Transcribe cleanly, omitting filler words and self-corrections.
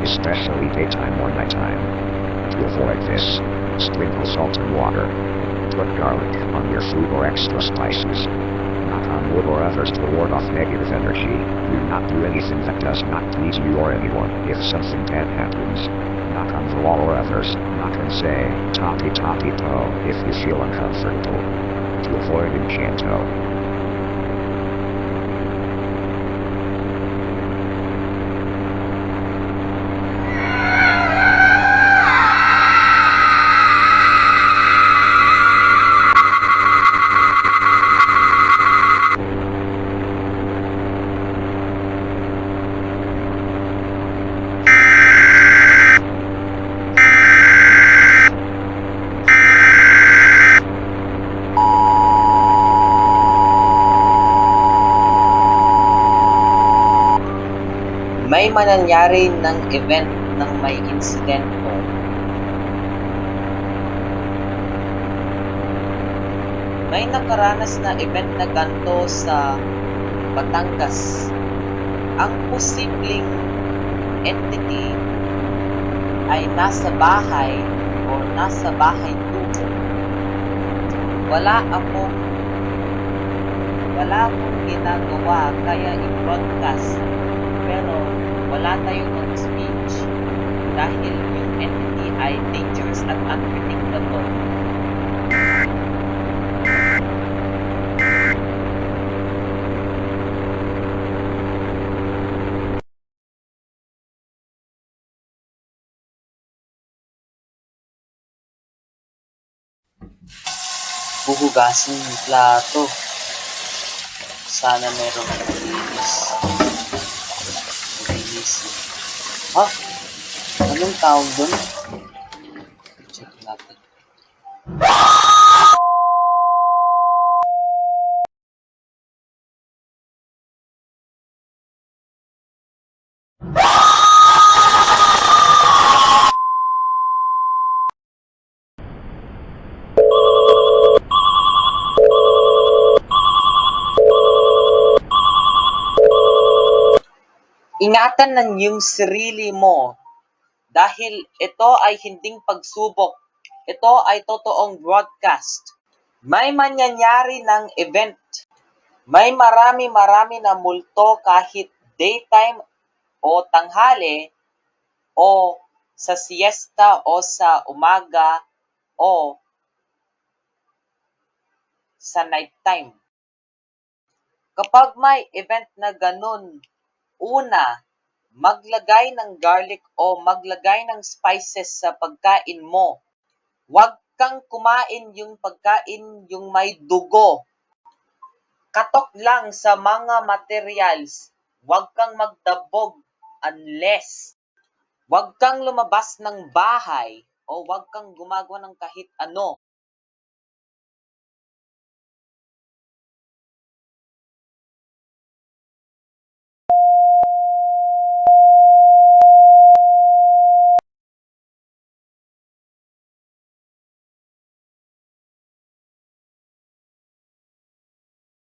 especially daytime or nighttime. To avoid this, sprinkle salt and water. Put garlic on your food or extra spices. Knock on wood or others to ward off negative energy. Do not do anything that does not please you or anyone. If something bad happens, knock on the wall or others. Knock and say, "Toppy toppy po," if you feel uncomfortable. To avoid enchanto. May mangyayari ng event ng may insidento. May nakaranas na event na ganito sa Batangas. Ang posibleng entity ay nasa bahay o nasa bahay tubo. Wala akong ginagawa kaya i-broadcast. Pero wala tayong mag-speech dahil yung entity ay dangerous at unpredictable. Huhugasin yung plato. Sana merong malinis. Ha? Anong tawag doon? Check natin. Ingatan ng iyong sarili mo dahil ito ay hinding pagsubok. Ito ay totoong broadcast. May mangyayari ng event. May marami na multo kahit daytime o tanghali o sa siesta o sa umaga o sa nighttime. Kapag may event na ganun, una, maglagay ng garlic o maglagay ng spices sa pagkain mo. Huwag kang kumain yung pagkain yung may dugo. Katok lang sa mga materials. Huwag kang magdabog unless huwag kang lumabas ng bahay o huwag kang gumagawa ng kahit ano.